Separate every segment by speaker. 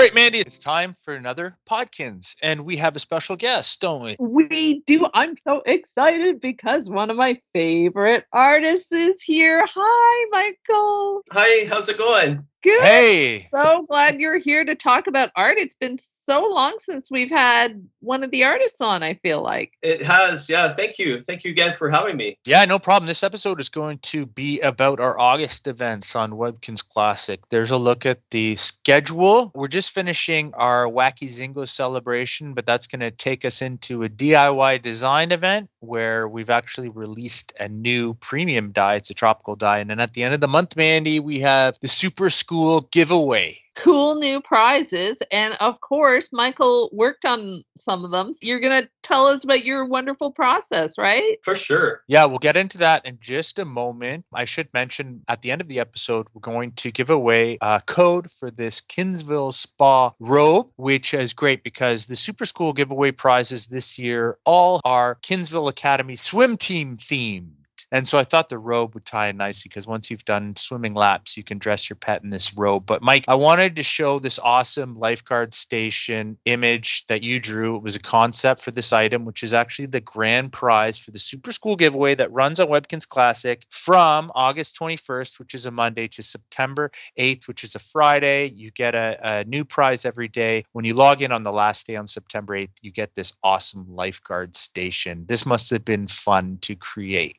Speaker 1: right, Mandy, it's time for another Podkinz, and we have a special guest, don't we?
Speaker 2: We do. I'm so excited because one of my favorite artists is here. Hi, Michael.
Speaker 3: Hi, how's it going?
Speaker 2: Good.
Speaker 1: Hey!
Speaker 2: So glad you're here to talk about art. It's been so long since we've had one of the artists on, I feel like.
Speaker 3: It has, yeah. Thank you. Thank you again for having me.
Speaker 1: Yeah, no problem. This episode is going to be about our August events on Webkinz Classic. There's a look at the schedule. We're just finishing our Wacky Zingo celebration, but that's going to take us into a DIY design event where we've actually released a new premium dye. It's a tropical dye. And then at the end of the month, Mandy, we have the Super School giveaway.
Speaker 2: Cool new prizes. And of course, Michael worked on some of them. You're going to tell us about your wonderful process, right?
Speaker 3: For sure.
Speaker 1: Yeah, we'll get into that in just a moment. I should mention at the end of the episode, we're going to give away a code for this Kinzville Spa Robe, which is great because the Super School giveaway prizes this year all are Kinzville Academy swim team themed. And so I thought the robe would tie in nicely because once you've done swimming laps, you can dress your pet in this robe. But Mike, I wanted to show this awesome lifeguard station image that you drew. It was a concept for this item, which is actually the grand prize for the Super School giveaway that runs on Webkinz Classic from August 21st, which is a Monday, to September 8th, which is a Friday. You get a new prize every day. When you log in on the last day on September 8th, you get this awesome lifeguard station. This must have been fun to create.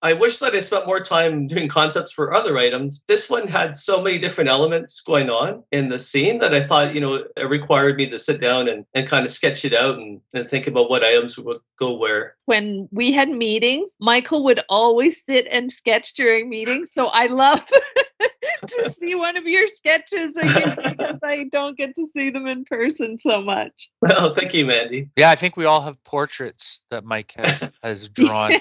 Speaker 3: I wish that I spent more time doing concepts for other items. This one had so many different elements going on in the scene that I thought, it required me to sit down and kind of sketch it out and think about what items would go where.
Speaker 2: When we had meetings, Michael would always sit and sketch during meetings. So I love to see one of your sketches again because I don't get to see them in person so much.
Speaker 3: Well, thank you, Mandy.
Speaker 1: Yeah, I think we all have portraits that Mike has drawn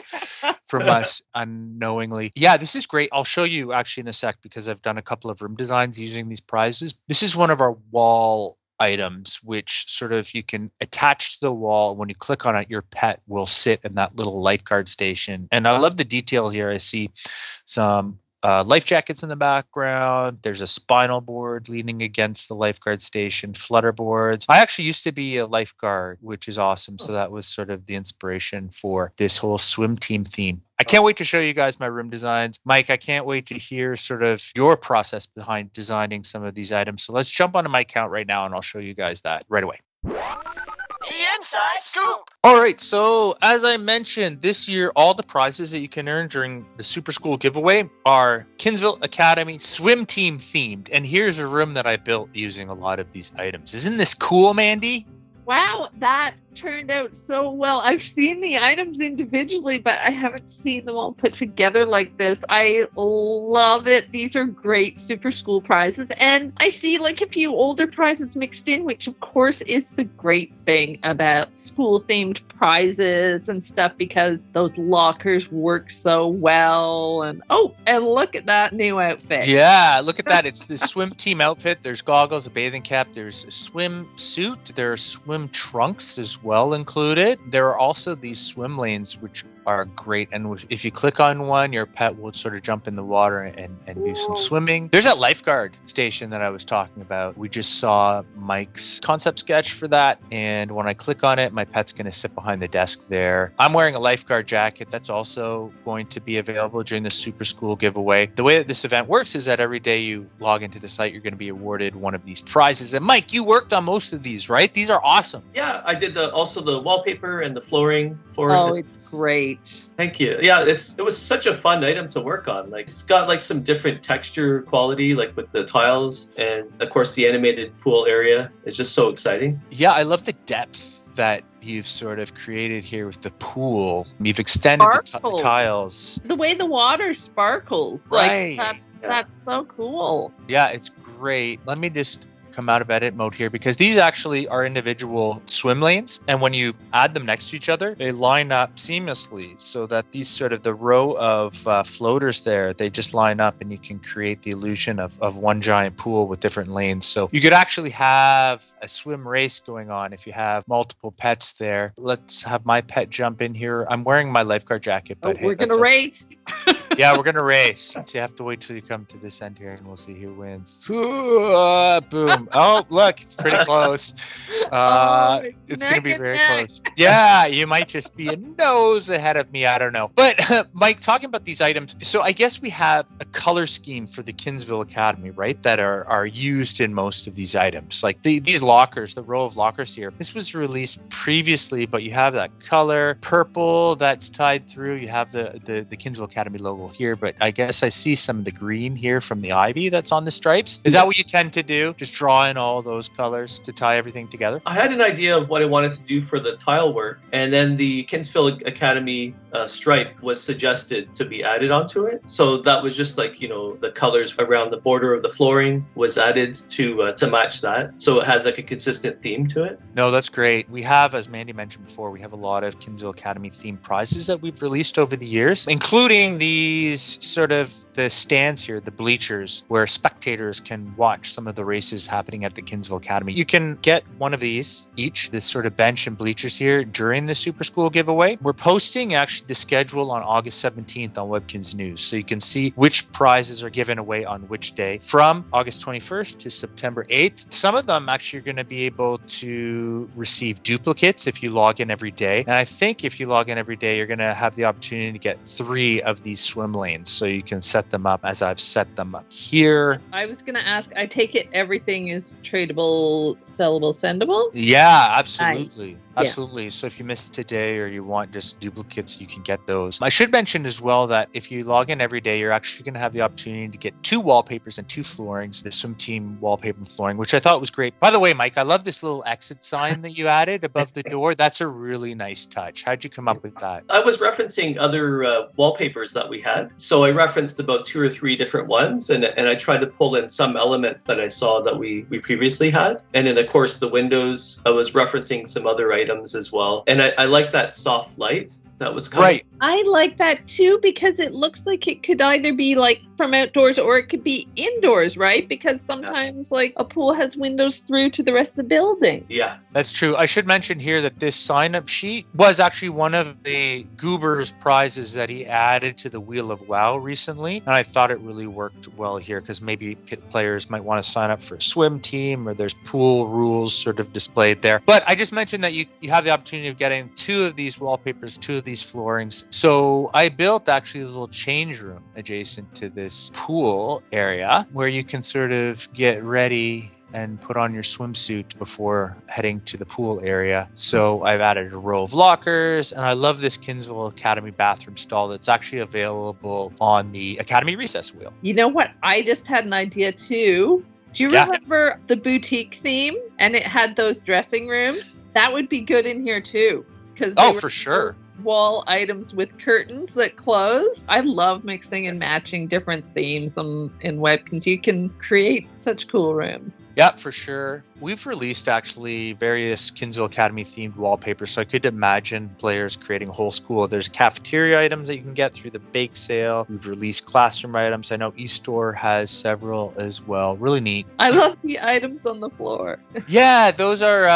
Speaker 1: from us unknowingly. Yeah, this is great. I'll show you actually in a sec because I've done a couple of room designs using these prizes. This is one of our wall items, which sort of you can attach to the wall. When you click on it, your pet will sit in that little lifeguard station. And I love the detail here. I see some life jackets in the background. There's a spinal board leaning against the lifeguard station, flutter boards. I actually used to be a lifeguard, which is awesome. So that was sort of the inspiration for this whole swim team theme. I can't wait to show you guys my room designs. Mike, I can't wait to hear sort of your process behind designing some of these items. So let's jump onto my account right now and I'll show you guys that right away.
Speaker 4: The Inside Scoop!
Speaker 1: All right, so as I mentioned, this year, all the prizes that you can earn during the Super School giveaway are Kinzville Academy swim team themed. And here's a room that I built using a lot of these items. Isn't this cool, Mandy?
Speaker 2: Wow, that turned out so well. I've seen the items individually, but I haven't seen them all put together like this. I love it. These are great Super School prizes. And I see like a few older prizes mixed in, which of course is the great thing about school-themed prizes and stuff because those lockers work so well. And look at that new outfit.
Speaker 1: Yeah, look at that. It's the swim team outfit. There's goggles, a bathing cap. There's a swim suit. There are swim trunks as well included. There are also these swim lanes, which are great. And if you click on one, your pet will sort of jump in the water and do some swimming. There's that lifeguard station that I was talking about. We just saw Mike's concept sketch for that. And when I click on it, my pet's going to sit behind the desk there. I'm wearing a lifeguard jacket. That's also going to be available during the Super School giveaway. The way that this event works is that every day you log into the site, you're going to be awarded one of these prizes. And Mike, you worked on most of these, right? These are awesome.
Speaker 3: Yeah, I did also the wallpaper and the flooring for it.
Speaker 2: Oh, it's great.
Speaker 3: Thank you. Yeah, it was such a fun item to work on. Like it's got like some different texture quality, like with the tiles, and of course the animated pool area is just so exciting.
Speaker 1: Yeah, I love the depth that you've sort of created here with the pool. You've extended the tiles.
Speaker 2: The way the water sparkles.
Speaker 1: Right.
Speaker 2: That's so cool.
Speaker 1: Yeah, it's great. Let me just come out of edit mode here because these actually are individual swim lanes, and when you add them next to each other, they line up seamlessly so that these sort of the row of floaters there, they just line up and you can create the illusion of one giant pool with different lanes. So you could actually have a swim race going on if you have multiple pets there. Let's have my pet jump in here. I'm wearing my lifeguard jacket, but
Speaker 2: we're gonna race.
Speaker 1: Yeah, we're gonna race. So you have to wait till you come to this end here, and we'll see who wins. Boom! Oh, look, it's pretty close. It's gonna be very close. Yeah, you might just be a nose ahead of me. I don't know. But Mike, talking about these items, so I guess we have a color scheme for the Kinzville Academy, right? That are used in most of these items, like these lockers, the row of lockers here. This was released previously, but you have that color purple that's tied through. You have the Kinzville Academy logo here, but I guess I see some of the green here from the ivy that's on the stripes. Is that what you tend to do? Just draw in all those colors to tie everything together?
Speaker 3: I had an idea of what I wanted to do for the tile work, and then the Kinzville Academy stripe was suggested to be added onto it. So that was just like, the colors around the border of the flooring was added to match that. So it has like a consistent theme to it.
Speaker 1: No, that's great. We have, as Mandy mentioned before, we have a lot of Kinzville Academy themed prizes that we've released over the years, including these sort of the stands here, the bleachers, where spectators can watch some of the races happening at the Kinzville Academy. You can get one of these each, this sort of bench and bleachers here during the Super School giveaway. We're posting actually the schedule on August 17th on Webkinz News, so you can see which prizes are given away on which day from August 21st to September 8th. Some of them actually are going to be able to receive duplicates if you log in every day. And I think if you log in every day, you're going to have the opportunity to get 3 of these swim lanes, so you can set them up as I've set them up here.
Speaker 2: I was going to ask, I take it everything is tradable, sellable, sendable?
Speaker 1: Yeah, absolutely. Absolutely. So if you missed today or you want just duplicates, you can get those. I should mention as well that if you log in every day, you're actually going to have the opportunity to get 2 wallpapers and 2 floorings, the swim team wallpaper and flooring, which I thought was great. By the way, Mike, I love this little exit sign that you added above the door. That's a really nice touch. How'd you come up with that?
Speaker 3: I was referencing other wallpapers that we had. So I referenced about 2 or 3 different ones, and I tried to pull in some elements that I saw that we previously had. And then, of course, the windows, I was referencing some other items as well. And I like that soft light. That was kind of...
Speaker 2: I like that too, because it looks like it could either be like from outdoors or it could be indoors, right? Because sometimes like a pool has windows through to the rest of the building.
Speaker 3: Yeah,
Speaker 1: that's true. I should mention here that this sign-up sheet was actually one of the Goober's prizes that he added to the Wheel of WoW recently. And I thought it really worked well here because maybe pit players might want to sign up for a swim team, or there's pool rules sort of displayed there. But I just mentioned that you have the opportunity of getting 2 of these wallpapers, 2 of these floorings. So I built actually a little change room adjacent to this pool area where you can sort of get ready and put on your swimsuit before heading to the pool area. So I've added a row of lockers, and I love this Kinzville Academy bathroom stall that's actually available on the Academy recess wheel.
Speaker 2: You know what? I just had an idea too. Do you remember the boutique theme? And it had those dressing rooms? That would be good in here too.
Speaker 1: For sure.
Speaker 2: Wall items with curtains that close. I love mixing and matching different themes in Webkinz. You can create such cool rooms.
Speaker 1: Yeah, for sure. We've released actually various Kinzville Academy themed wallpapers, so I could imagine players creating a whole school. There's cafeteria items that you can get through the bake sale. We've released classroom items. I know eStore has several as well. Really neat.
Speaker 2: I love the items on the floor.
Speaker 1: Yeah, those are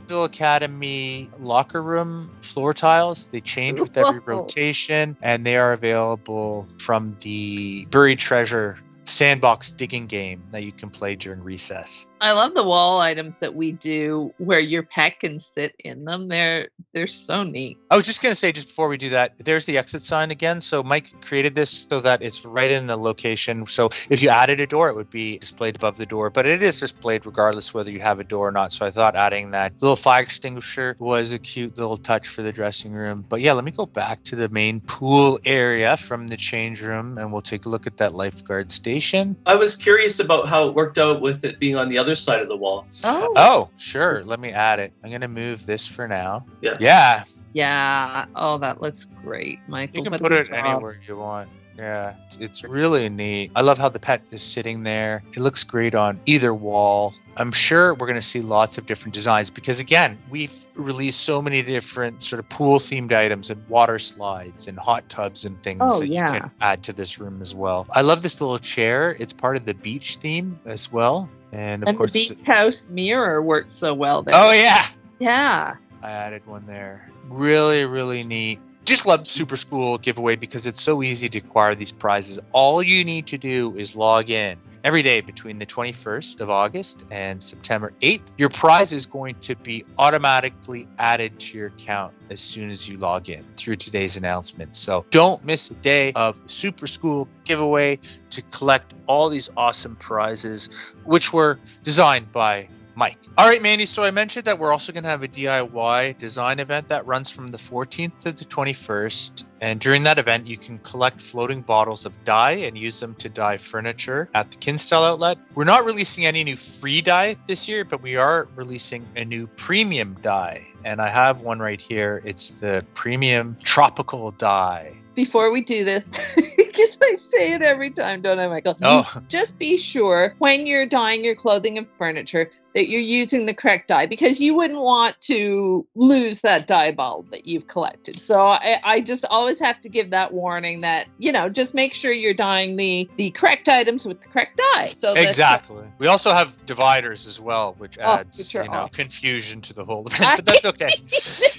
Speaker 1: Kinzville Academy locker room floor tiles. They change with every rotation, and they are available from the Buried Treasure sandbox digging game that you can play during recess.
Speaker 2: I love the wall items that we do where your pet can sit in them. They're so neat.
Speaker 1: I was just going to say, just before we do that, there's the exit sign again. So Mike created this so that it's right in the location. So if you added a door, it would be displayed above the door, but it is displayed regardless whether you have a door or not. So I thought adding that little fire extinguisher was a cute little touch for the dressing room. But yeah, let me go back to the main pool area from the change room, and we'll take a look at that lifeguard station.
Speaker 3: I was curious about how it worked out with it being on the other side of the wall.
Speaker 1: Oh, sure. Let me add it. I'm going to move this for now.
Speaker 2: Yeah. Oh, that looks great, Michael.
Speaker 1: You can put it anywhere you want. Yeah, it's really neat. I love how the pet is sitting there. It looks great on either wall. I'm sure we're going to see lots of different designs because, again, we've released so many different sort of pool-themed items and water slides and hot tubs and things you can add to this room as well. I love this little chair. It's part of the beach theme as well. And of course,
Speaker 2: the beach house mirror works so well there.
Speaker 1: Oh, yeah.
Speaker 2: Yeah.
Speaker 1: I added one there. Really, really neat. Just love Super School giveaway because it's so easy to acquire these prizes. All you need to do is log in every day between the 21st of August and September 8th. Your prize is going to be automatically added to your account as soon as you log in through today's announcement. So don't miss a day of the Super School giveaway to collect all these awesome prizes, which were designed by Mike. All right, Mandy. So I mentioned that we're also going to have a DIY design event that runs from the 14th to the 21st. And during that event, you can collect floating bottles of dye and use them to dye furniture at the Kinzville outlet. We're not releasing any new free dye this year, but we are releasing a new premium dye. And I have one right here. It's the premium tropical dye.
Speaker 2: Before we do this, because I say it every time, don't I, Michael?
Speaker 1: Oh.
Speaker 2: Just be sure when you're dyeing your clothing and furniture that you're using the correct dye, because you wouldn't want to lose that dye bottle that you've collected. So I just always have to give that warning that, just make sure you're dyeing the correct items with the correct dye. So
Speaker 1: exactly. We also have dividers as well, which adds
Speaker 2: awesome.
Speaker 1: confusion to the whole event, but that's okay.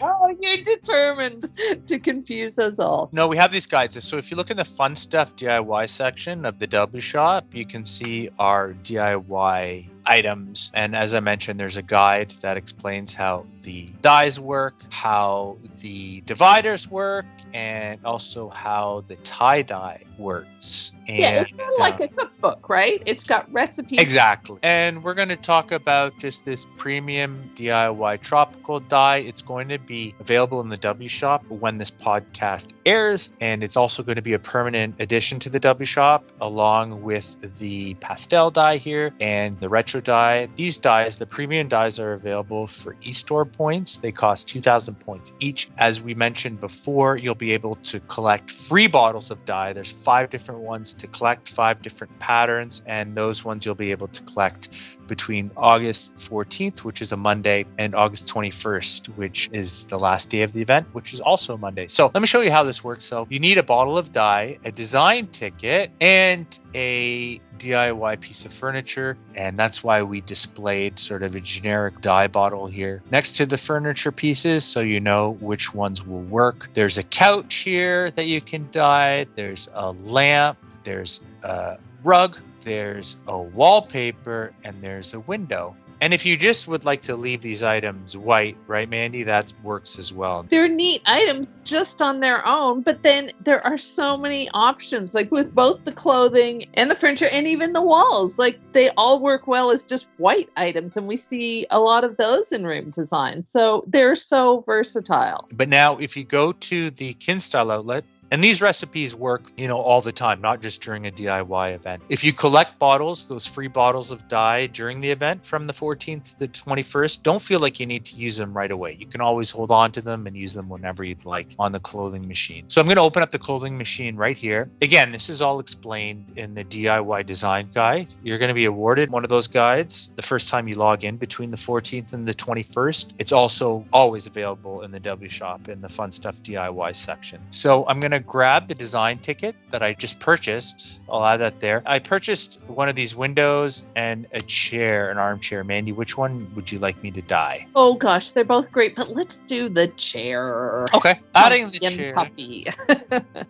Speaker 2: Oh, you're determined to confuse us all.
Speaker 1: No, we have these guides. So if you look in the fun stuff DIY section of the W Shop, you can see our DIY items. And as I mentioned, there's a guide that explains how the dyes work, how the dividers work, and also how the tie-dye works. And,
Speaker 2: yeah, it's sort of like a cookbook, right? It's got recipes.
Speaker 1: Exactly. And we're going to talk about just this premium DIY tropical dye. It's going to be available in the W Shop when this podcast airs. And it's also going to be a permanent addition to the W Shop, along with the pastel dye here and the retro dye. These dyes, the premium dyes, are available for e-store points. They cost 2,000 points each. As we mentioned before, you'll be able to collect free bottles of dye. There's 5 different ones to collect, 5 different patterns, and those ones you'll be able to collect between August 14th, which is a Monday, and August 21st, which is the last day of the event, which is also a Monday. So let me show you how this works. So you need a bottle of dye, a design ticket, and a DIY piece of furniture, and that's why we displayed sort of a generic dye bottle here next to the furniture pieces, so you know which ones will work. There's a couch here that you can dye, there's a lamp, there's a rug, there's a wallpaper, and there's a window. And if you just would like to leave these items white, right, Mandy, that works as well.
Speaker 2: They're neat items just on their own, but then there are so many options, like with both the clothing and the furniture and even the walls. Like, they all work well as just white items, and we see a lot of those in room design. So they're so versatile.
Speaker 1: But now, if you go to the Kinzville outlet, and these recipes work, all the time, not just during a DIY event. If you collect bottles, those free bottles of dye during the event from the 14th to the 21st, don't feel like you need to use them right away. You can always hold on to them and use them whenever you'd like on the clothing machine. So I'm going to open up the clothing machine right here. Again, this is all explained in the DIY design guide. You're going to be awarded one of those guides the first time you log in between the 14th and the 21st. It's also always available in the W Shop in the Fun Stuff DIY section. So I'm going to grab the design ticket that I just purchased. I'll add that there. I purchased one of these windows and a chair, an armchair. Mandy, which one would you like me to dye?
Speaker 2: Oh gosh, they're both great, but let's do the chair.
Speaker 1: Okay, adding the
Speaker 2: Pumpkin
Speaker 1: chair.
Speaker 2: Puppy.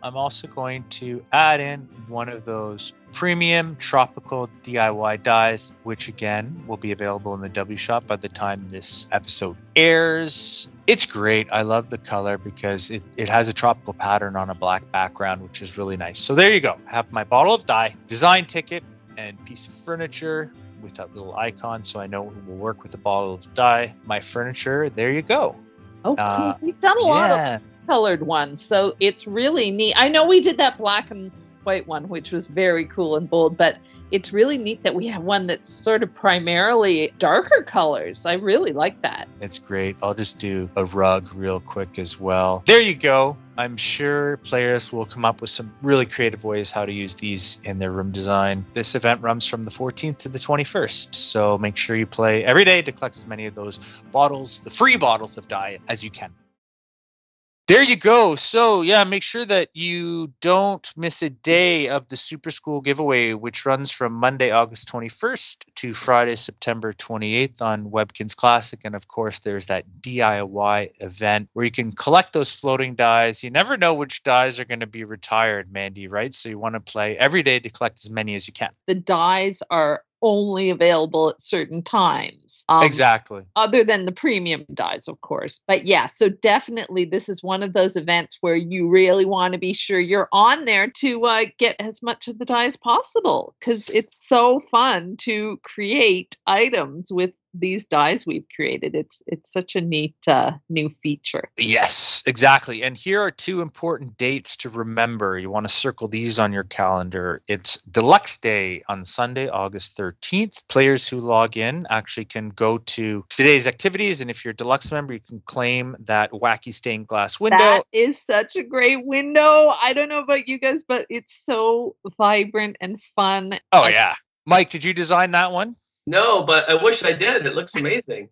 Speaker 1: I'm also going to add in one of those premium tropical DIY dyes, which again will be available in the W Shop by the time this episode airs. It's great. I love the color because it has a tropical pattern on a black background, which is really nice. So there you go. I have my bottle of dye, design ticket, and piece of furniture with that little icon, so I know it will work with the bottle of dye. My furniture, there you go.
Speaker 2: Oh, cool. We've done a lot of colored ones, so it's really neat. I know we did that black and white one, which was very cool and bold, but it's really neat that we have one that's sort of primarily darker colors. I really like that.
Speaker 1: It's great. I'll just do a rug real quick as well. There you go. I'm sure players will come up with some really creative ways how to use these in their room design. This event runs from the 14th to the 21st, so make sure you play every day to collect as many of those bottles, the free bottles of dye, as you can. There you go. So, yeah, make sure that you don't miss a day of the Super School giveaway, which runs from Monday, August 21st to Friday, September 28th on Webkinz Classic. And of course, there's that DIY event where you can collect those floating dies. You never know which dies are going to be retired, Mandy, right? So you want to play every day to collect as many as you can.
Speaker 2: The dies are only available at certain times.
Speaker 1: Exactly.
Speaker 2: Other than the premium dies, of course. But yeah, so definitely this is one of those events where you really want to be sure you're on there to get as much of the die as possible, because it's so fun to create items with these dies we've created. It's such a neat new feature.
Speaker 1: Yes, exactly. And here are two important dates to remember. You want to circle these on your calendar. It's Deluxe Day on Sunday, August 13th. Players who log in actually can go to today's activities. And if you're a Deluxe member, you can claim that wacky stained glass window.
Speaker 2: That is such a great window. I don't know about you guys, but it's so vibrant and fun.
Speaker 1: Oh, yeah. Mike, did you design that one?
Speaker 3: No, but I wish I did. It looks amazing.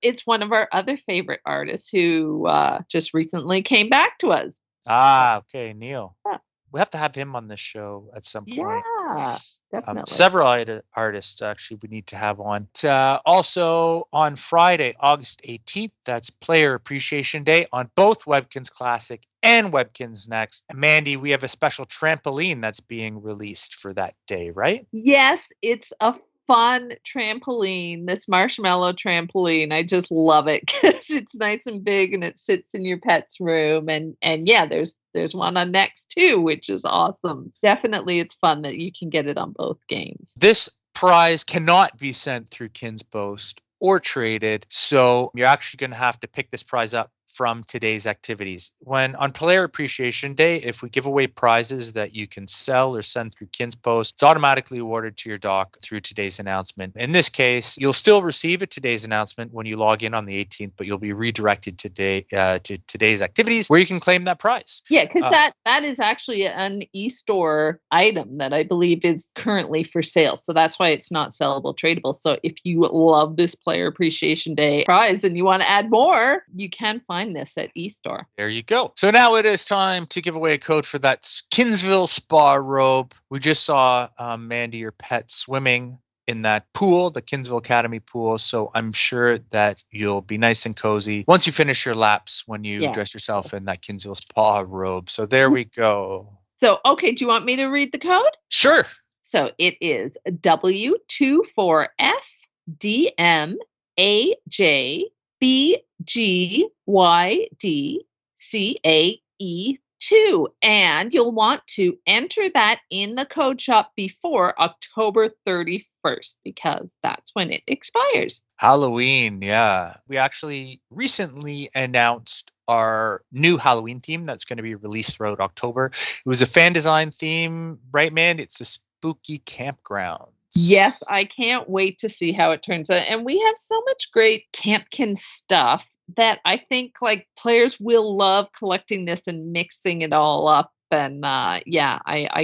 Speaker 2: It's one of our other favorite artists who just recently came back to us.
Speaker 1: Ah, okay, Neil.
Speaker 2: Yeah.
Speaker 1: We have to have him on this show at some point.
Speaker 2: Yeah, definitely.
Speaker 1: Several artists actually we need to have on. Also on Friday, August 18th, that's Player Appreciation Day on both Webkinz Classic and Webkinz Next. Mandy, we have a special trampoline that's being released for that day, right?
Speaker 2: Yes, it's a fun trampoline, this marshmallow trampoline. I just love it because it's nice and big and it sits in your pet's room. And yeah, there's one on Next too, which is awesome. Definitely it's fun that you can get it on both games.
Speaker 1: This prize cannot be sent through Kinzpost or traded, so you're actually going to have to pick this prize up from today's activities. When on Player Appreciation Day, if we give away prizes that you can sell or send through Kinzpost, it's automatically awarded to your dock through today's announcement. In this case, you'll still receive a today's announcement when you log in on the 18th, but you'll be redirected today to today's activities where you can claim that prize.
Speaker 2: Yeah, because that is actually an e-store item that I believe is currently for sale. So that's why it's not sellable, tradable. So if you love this Player Appreciation Day prize and you want to add more, you can find this at eStore.
Speaker 1: There you go. So now it is time to give away a code for that Kinzville Spa Robe. We just saw Mandy, your pet, swimming in that pool, the Kinzville Academy pool. So I'm sure that you'll be nice and cozy once you finish your laps when you dress yourself in that Kinzville Spa Robe. So there we go. So,
Speaker 2: okay, do you want me to read the code?
Speaker 1: Sure.
Speaker 2: So it is W24FDMAJBGYDCAE2. And you'll want to enter that in the code shop before October 31st because that's when it expires.
Speaker 1: Halloween, yeah. We actually recently announced our new Halloween theme that's going to be released throughout October. It was a fan design theme, right, man? It's a spooky campground.
Speaker 2: Yes, I can't wait to see how it turns out. And we have so much great Campkin stuff that I think like players will love collecting this and mixing it all up. And I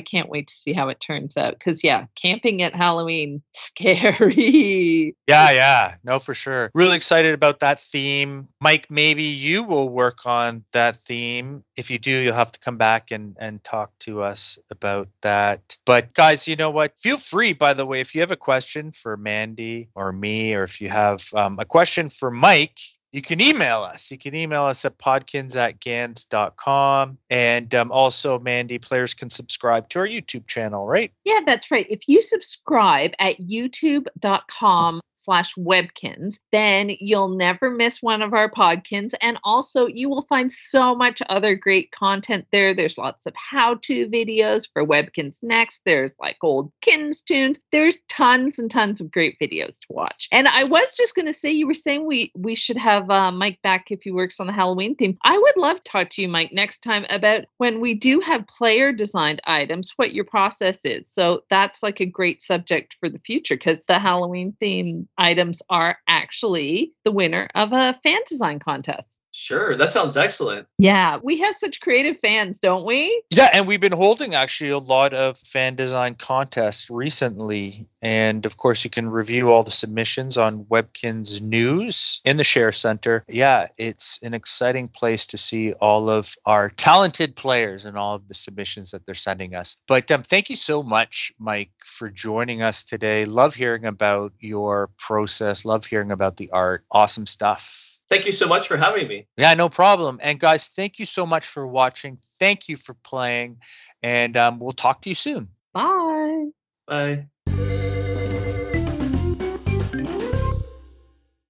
Speaker 2: can't wait to see how it turns out. Because, camping at Halloween, scary.
Speaker 1: Yeah. No, for sure. Really excited about that theme. Mike, maybe you will work on that theme. If you do, you'll have to come back and talk to us about that. But guys, you know what? Feel free, by the way, if you have a question for Mandy or me, or if you have a question for Mike, you can email us. You can email us at podkinz@gans.com. And also, Mandy, players can subscribe to our YouTube channel, right?
Speaker 2: Yeah, that's right. If you subscribe at youtube.com/Webkinz, then you'll never miss one of our Podkinz. And also, you will find so much other great content there. There's lots of how-to videos for Webkinz Next. There's like old Kinz tunes. There's tons and tons of great videos to watch. And I was just going to say, you were saying we should have Mike back if he works on the Halloween theme. I would love to talk to you, Mike, next time about when we do have player-designed items, what your process is. So that's like a great subject for the future because the Halloween theme items are actually the winner of a fan design contest.
Speaker 3: Sure, that sounds excellent.
Speaker 2: Yeah, we have such creative fans, don't we?
Speaker 1: Yeah, and we've been holding actually a lot of fan design contests recently. And of course, you can review all the submissions on Webkinz News in the Share Center. Yeah, it's an exciting place to see all of our talented players and all of the submissions that they're sending us. But thank you so much, Mike, for joining us today. Love hearing about your process, love hearing about the art. Awesome stuff.
Speaker 3: Thank you so much for having me.
Speaker 1: Yeah, no problem. And guys, thank you so much for watching. Thank you for playing. And we'll talk to you soon.
Speaker 2: Bye.
Speaker 3: Bye.